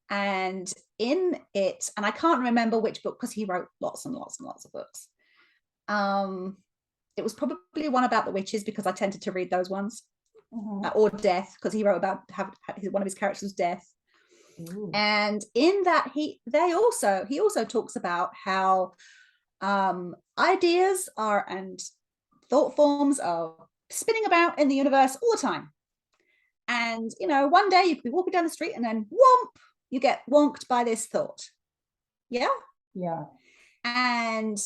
And in it, and I can't remember which book because he wrote lots and lots and lots of books. It was probably one about the witches because I tended to read those ones, or death because he wrote about one of his characters was death. Ooh. And in that he also talks about how ideas are and thought forms are spinning about in the universe all the time. And one day you could be walking down the street and then whomp, you get wonked by this thought. Yeah. Yeah. And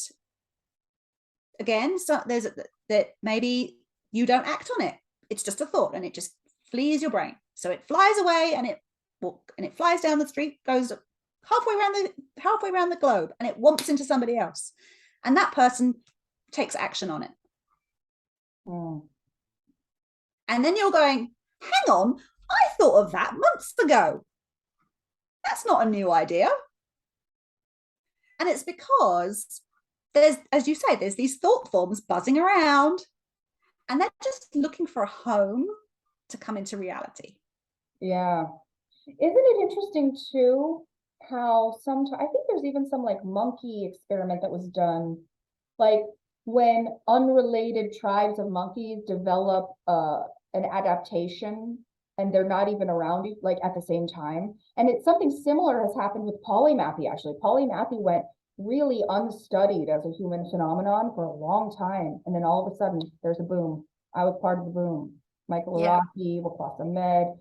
again, so there's that maybe you don't act on it. It's just a thought and it just flees your brain. So it flies away and it flies down the street, goes halfway around the globe, and it whomps into somebody else, and that person takes action on it. And then you're going, hang on, I thought of that months ago. That's not a new idea. And it's because there's, as you say, there's these thought forms buzzing around and they're just looking for a home to come into reality. Yeah. Isn't it interesting too how sometimes I think there's even some like monkey experiment that was done, like when unrelated tribes of monkeys develop an adaptation and they're not even around like at the same time. And it's something similar has happened with polymathy actually. Polymathy went really unstudied as a human phenomenon for a long time. And then all of a sudden there's a boom. I was part of the boom. Michael Araki, Wakwasa Ahmed,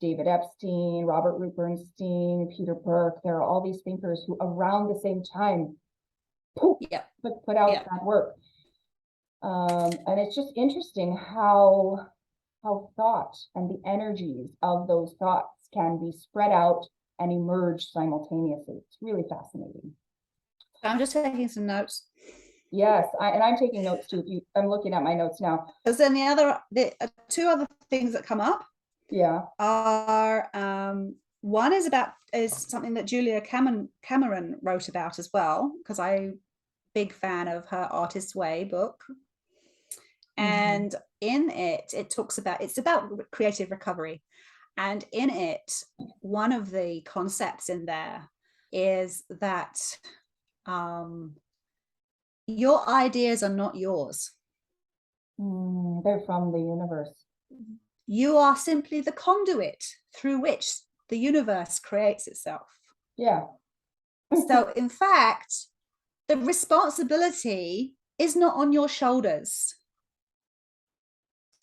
David Epstein, Robert Root Bernstein, Peter Burke. There are all these thinkers who around the same time poof, put out that work. And it's just interesting how thought and the energies of those thoughts can be spread out and emerge simultaneously. It's really fascinating. I'm just taking some notes. Yes, and I'm taking notes too. I'm looking at my notes now. Because then the two other things that come up are one is something that Julia Cameron wrote about as well, because I'm big fan of her Artist's Way book. And in it talks about, it's about creative recovery. And in it, one of the concepts in there is that your ideas are not yours. They're from the universe. You are simply the conduit through which the universe creates itself. Yeah. So in fact, the responsibility is not on your shoulders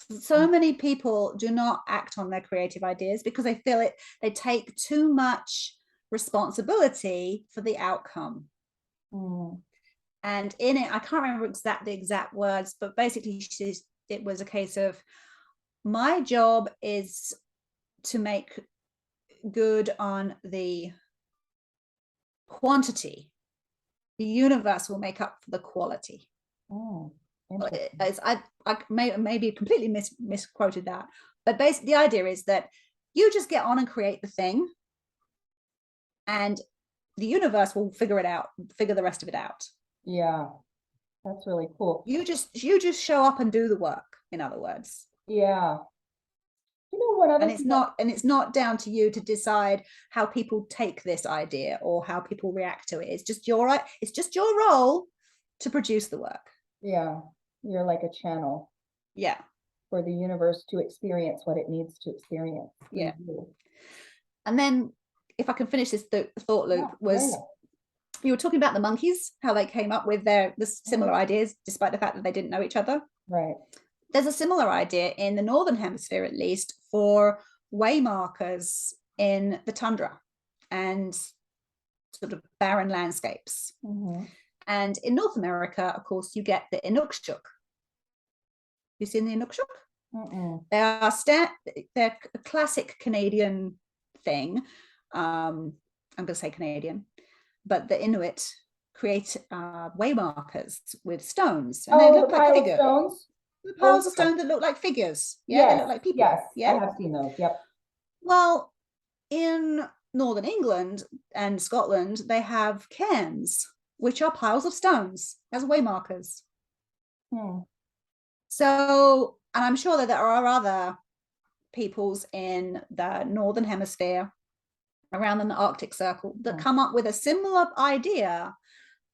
So many people do not act on their creative ideas because they feel they take too much responsibility for the outcome. Mm. And in it, I can't remember the exact words, but basically it was a case of, my job is to make good on the quantity. The universe will make up for the quality. Mm. I maybe completely misquoted that, but basically the idea is that you just get on and create the thing, and the universe will figure the rest of it out. Yeah, that's really cool. You just show up and do the work, in other words. Yeah. You know what other And it's not down to you to decide how people take this idea or how people react to it. It's just your role to produce the work. Yeah, you're like a channel. Yeah. For the universe to experience what it needs to experience. Yeah. And then, if I can finish this thought loop, you were talking about the monkeys, how they came up with the similar ideas, despite the fact that they didn't know each other. Right. There's a similar idea in the Northern Hemisphere, at least, for way markers in the tundra and sort of barren landscapes. Mm-hmm. And in North America, of course, you get the Inukshuk. You seen the Inukshuk? Mm-mm. They're a classic Canadian thing. I'm going to say Canadian, but the Inuit create way markers with stones, and they look like figures. Stones? The piles of stone that look like figures. Yeah, yes, they look like people. Yes, yeah, I have seen those. Yep. Well, in Northern England and Scotland, they have cairns, which are piles of stones as way markers. So, and I'm sure that there are other peoples in the Northern Hemisphere around the Arctic Circle that come up with a similar idea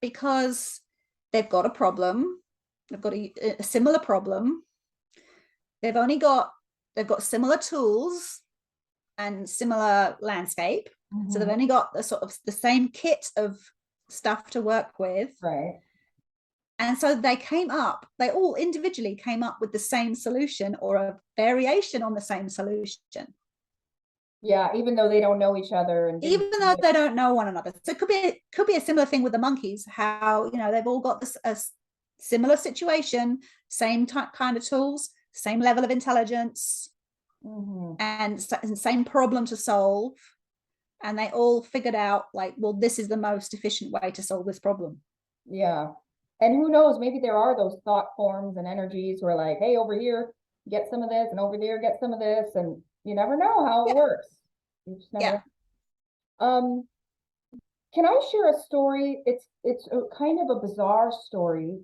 because they've got a problem. They've got a similar problem. They've got similar tools and similar landscape. Mm-hmm. So they've only got the sort of the same kit of stuff to work with. Right. And so they all individually came up with the same solution or a variation on the same solution. Yeah, even though they don't know each other, and even though they don't know one another. So it could be a similar thing with the monkeys, how, they've all got a similar situation, same kind of tools, same level of intelligence, mm-hmm. and same problem to solve. And they all figured out, like, well, this is the most efficient way to solve this problem. Yeah. And who knows, maybe there are those thought forms and energies who are like, hey, over here, get some of this, and over there, get some of this. And you never know how it works. You just never know. Can I share a story? It's a kind of a bizarre story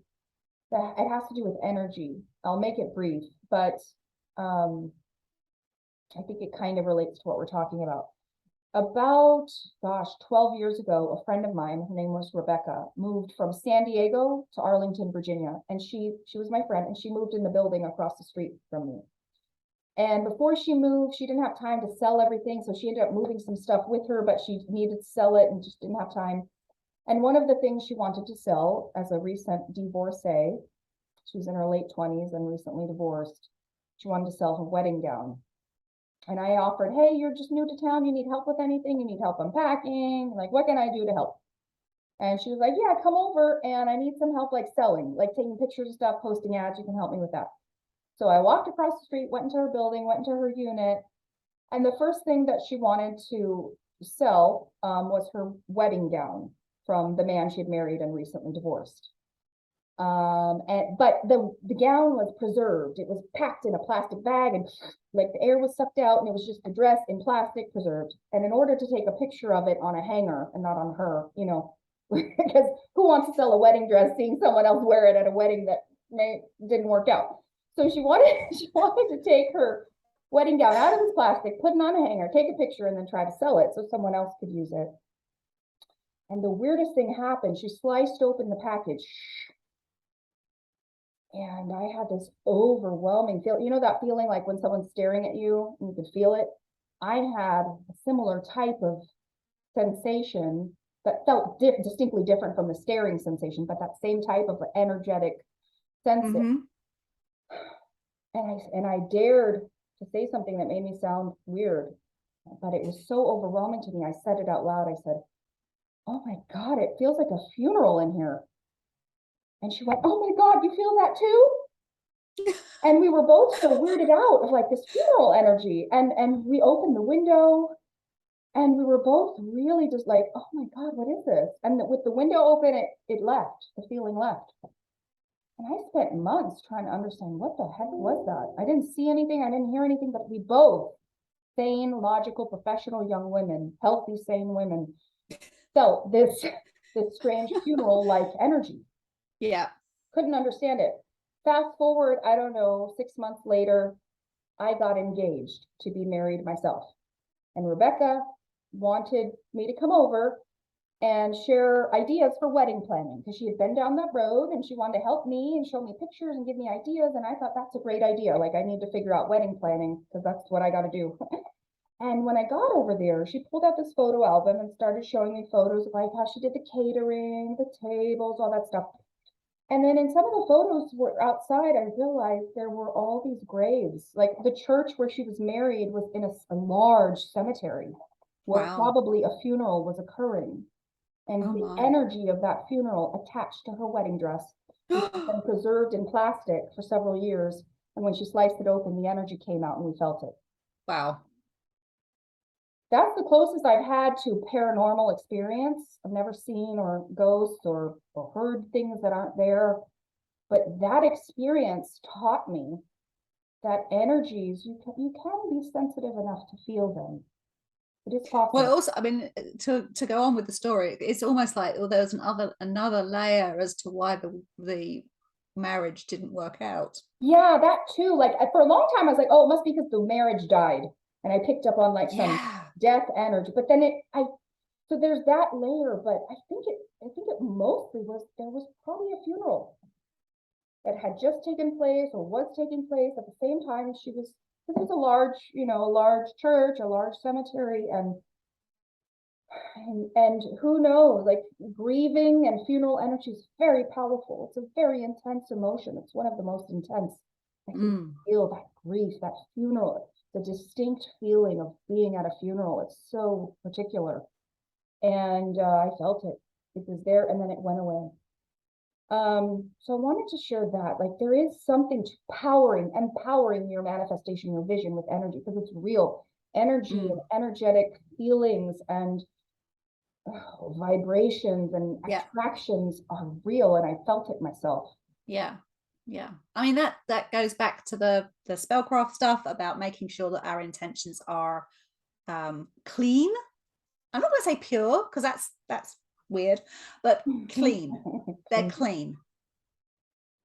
that it has to do with energy. I'll make it brief, but I think it kind of relates to what we're talking about. About, 12 years ago, a friend of mine, her name was Rebecca, moved from San Diego to Arlington, Virginia. And she was my friend, and she moved in the building across the street from me. And before she moved, she didn't have time to sell everything. So she ended up moving some stuff with her, but she needed to sell it and just didn't have time. And one of the things she wanted to sell as a recent divorcee, she was in her late 20s and recently divorced, she wanted to sell her wedding gown. And I offered, hey, you're just new to town. You need help with anything? You need help unpacking? Like, what can I do to help? And she was like, yeah, come over. And I need some help, like selling, like taking pictures of stuff, posting ads. You can help me with that. So I walked across the street, went into her building, went into her unit. And the first thing that she wanted to sell was her wedding gown from the man she had married and recently divorced. But the gown was preserved. It was packed in a plastic bag, and like the air was sucked out, and it was just the dress in plastic preserved. And in order to take a picture of it on a hanger and not on her, because who wants to sell a wedding dress seeing someone else wear it at a wedding that didn't work out? So she wanted to take her wedding gown out of this plastic, put it on a hanger, take a picture, and then try to sell it so someone else could use it. And the weirdest thing happened. She sliced open the package. And I had this overwhelming feel, that feeling like when someone's staring at you and you could feel it. I had a similar type of sensation that felt distinctly different from the staring sensation, but that same type of energetic sensing. Mm-hmm. And I dared to say something that made me sound weird, but it was so overwhelming to me. I said it out loud. I said, "Oh my God, it feels like a funeral in here." And she went, "Oh my God, you feel that too?" And we were both so weirded out of like this funeral energy. And we opened the window and we were both really just like, "Oh my God, what is this?" And with the window open, it left, the feeling left. And I spent months trying to understand what the heck was that. I didn't see anything, I didn't hear anything, but we both, sane, logical, professional young women, healthy, sane women, felt this strange funeral-like energy. Yeah. Couldn't understand it. Fast forward, I don't know, 6 months later, I got engaged to be married myself. And Rebecca wanted me to come over and share ideas for wedding planning because she had been down that road and she wanted to help me and show me pictures and give me ideas. And I thought, that's a great idea. Like, I need to figure out wedding planning because that's what I got to do. And when I got over there, she pulled out this photo album and started showing me photos of like how she did the catering, the tables, all that stuff. And then in some of the photos were outside, I realized there were all these graves. Like, the church where she was married was in a large cemetery where Wow. probably a funeral was occurring. And Oh the my. energy of that funeral attached to her wedding dress, which had been preserved in plastic for several years. And when she sliced it open, the energy came out and we felt it. Wow. That's the closest I've had to paranormal experience. I've never seen or ghosts or heard things that aren't there. But that experience taught me that energies, you can be sensitive enough to feel them. It is possible. Well, also, I mean, to go on with the story, it's almost like, well, there's another layer as to why the marriage didn't work out. Yeah, that too. Like, for a long time, I was like, "Oh, it must be because the marriage died," and I picked up on like some death energy. But then so there's that layer. But I think it mostly was there was probably a funeral that had just taken place or was taking place at the same time she was. This was a large, a large church, a large cemetery, and who knows, like, grieving and funeral energy is very powerful. It's a very intense emotion. It's one of the most intense. I can feel that grief, that funeral, the distinct feeling of being at a funeral. It's so particular. And I felt it. It was there and then it went away. So I wanted to share that. Like, there is something to empowering your manifestation, your vision with energy, because it's real energy and energetic feelings and vibrations and attractions are real, and I felt it myself. Yeah. I mean, that goes back to the spellcraft stuff about making sure that our intentions are clean. I'm not going to say pure because that's weird, but clean. They're clean.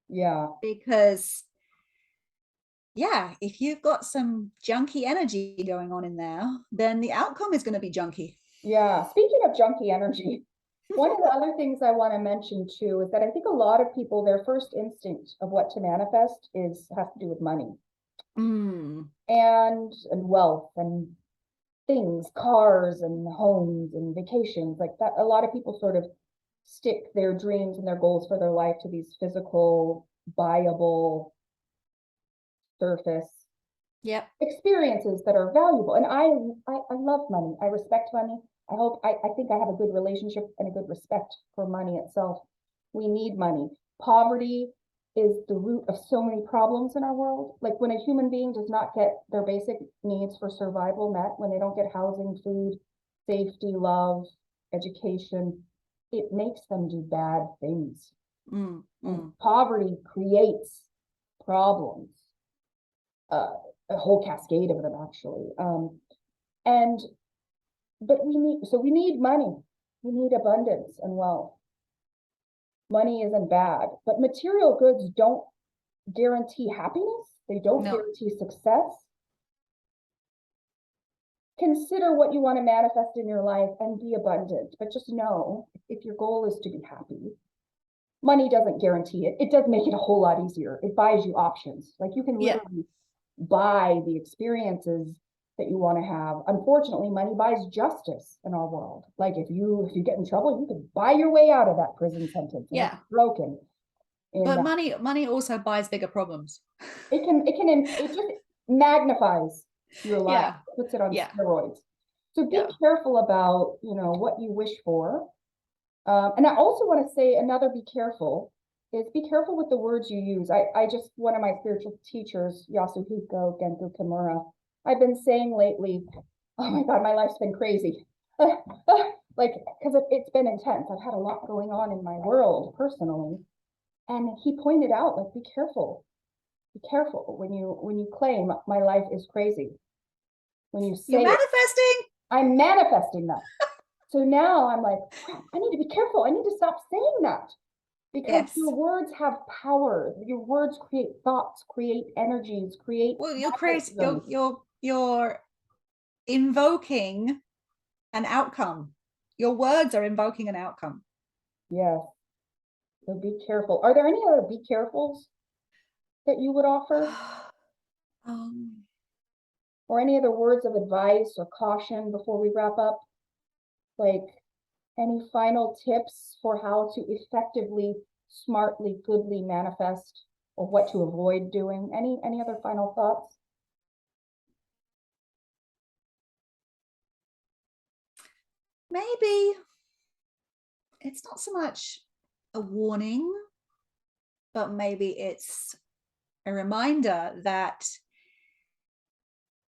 Yeah. Because if you've got some junky energy going on in there, then the outcome is going to be junky. Yeah. Speaking of junky energy, one of the other things I want to mention too is that I think a lot of people, their first instinct of what to manifest has to do with money and wealth and things, cars and homes and vacations, like that. A lot of people sort of stick their dreams and their goals for their life to these physical, buyable, surface experiences that are valuable. And I love money. I respect money. I think I have a good relationship and a good respect for money itself. We need money. Poverty is the root of so many problems in our world. Like, when a human being does not get their basic needs for survival met, when they don't get housing, food, safety, love, education, it makes them do bad things. Poverty creates problems, a whole cascade of them, actually. But we need money. We need abundance and wealth. Money isn't bad, but material goods don't guarantee happiness. They don't guarantee success. Consider what you want to manifest in your life and be abundant, but just know, if your goal is to be happy, money doesn't guarantee it. It does make it a whole lot easier. It buys you options. Like, you can literally buy the experiences that you want to have. Unfortunately, money buys justice in our world. Like, if you get in trouble, you can buy your way out of that prison sentence. And it's broken. in But that. money also buys bigger problems. It just magnifies your life, Yeah. puts it on Yeah. steroids. So be Yeah. careful about, what you wish for. And I also want to say another be careful with the words you use. One of my spiritual teachers, Yasuhiko Genku Kimura, I've been saying lately, oh my God, my life's been crazy. Like, because it's been intense. I've had a lot going on in my world personally. And he pointed out, like, be careful when you claim my life is crazy. When you You're say it, manifesting. I'm manifesting that. So now I'm like, crap, I need to be careful. I need to stop saying that because Yes. your words have power. Your words create thoughts, create energies, create. Well, you're invoking an outcome. Your words are invoking an outcome. Yes. So be careful. Are there any other be carefuls that you would offer? Um, Or any other words of advice or caution before we wrap up? Like any final tips for how to effectively, smartly, goodly manifest, or what to avoid doing? Any other final thoughts? maybe it's not so much a warning, but maybe it's a reminder that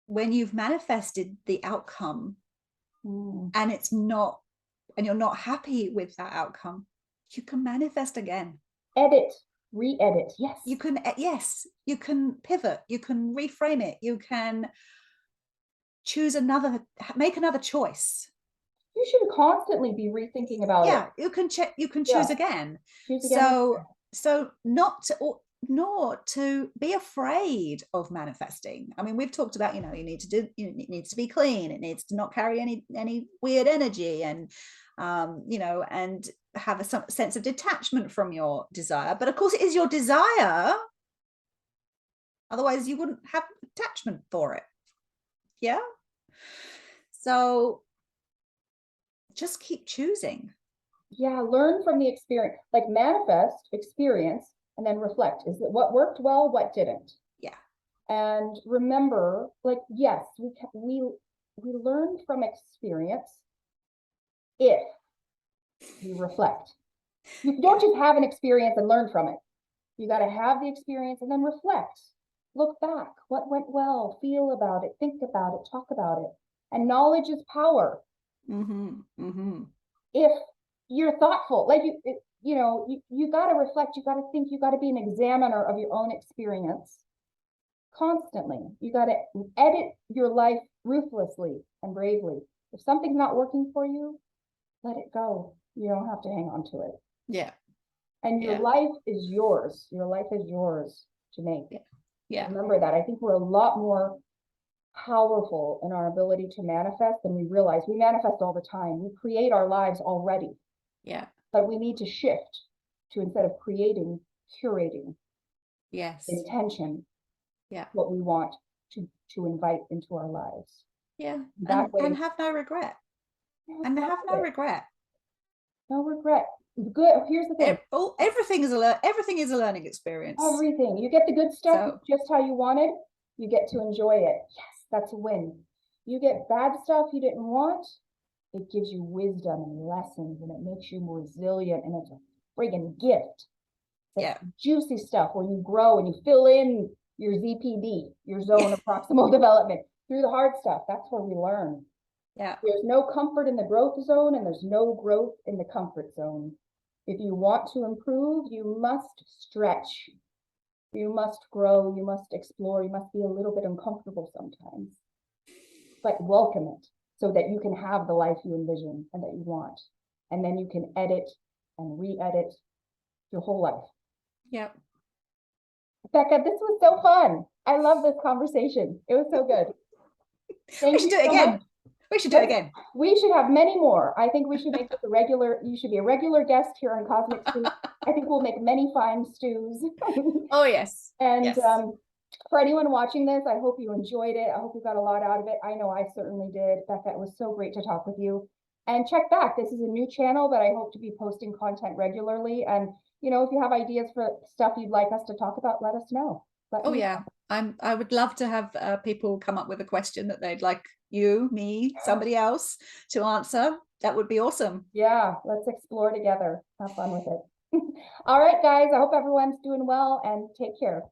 when you've manifested the outcome and you're not happy with that outcome, you can manifest again. Edit, re-edit. Yes. You can pivot, you can reframe it, you can make another choice. You should constantly be rethinking about it. You can choose again. Choose again. So not to be afraid of manifesting. I mean, we've talked about, it needs to be clean, it needs to not carry any weird energy, and and have a sense of detachment from your desire. But of course, it is your desire. Otherwise, you wouldn't have attachment for it. Yeah. So just keep choosing. Yeah, learn from the experience, like manifest, experience, and then reflect. Is it what worked well, what didn't? Yeah. And remember, like, yes, we learn from experience if we reflect. You don't just have an experience and learn from it. You got to have the experience and then reflect. Look back. What went well? Feel about it. Think about it. Talk about it. And knowledge is power. If you're thoughtful, like you got to reflect. You got to think. You got to be an examiner of your own experience constantly. You got to edit your life ruthlessly and bravely. If something's not working for you, let it go. You don't have to hang on to it. Yeah. And your life is yours. Your life is yours to make. Yeah. Remember that. I think we're a lot more powerful in our ability to manifest than we realize. We manifest all the time. We create our lives already. Yeah. But we need to shift to, instead of creating, curating. Yes. Intention. Yeah. What we want to invite into our lives. Yeah. And have no regret. And have no regret. No regret. Good. Here's the thing. Everything is a learning experience. Everything. You get the good stuff just how you wanted. You get to enjoy it. Yes, that's a win. You get bad stuff you didn't want. It gives you wisdom and lessons, and it makes you more resilient, and it's a friggin' gift. It's juicy stuff where you grow and you fill in your ZPD, your zone of proximal development, through the hard stuff. That's where we learn. Yeah. There's no comfort in the growth zone, and there's no growth in the comfort zone. If you want to improve, you must stretch. You must grow. You must explore. You must be a little bit uncomfortable sometimes, but welcome it so that you can have the life you envision and that you want. And then you can edit and re-edit your whole life. Yeah. Beka, this was so fun. I love this conversation. It was so good. We should do it again. We should do it again. We should have many more. I think we should make this you should be a regular guest here on Cosmic Stew. I think we'll make many fine stews. Oh, yes. And yes. For anyone watching this, I hope you enjoyed it. I hope you got a lot out of it. I know I certainly did. Beka, it was so great to talk with you. And check back. This is a new channel, but I hope to be posting content regularly. And you know, if you have ideas for stuff you'd like us to talk about, let us know. Oh yeah, I would love to have people come up with a question that they'd like you, me, somebody else to answer. That would be awesome. Yeah, let's explore together. Have fun with it. All right, guys. I hope everyone's doing well and take care.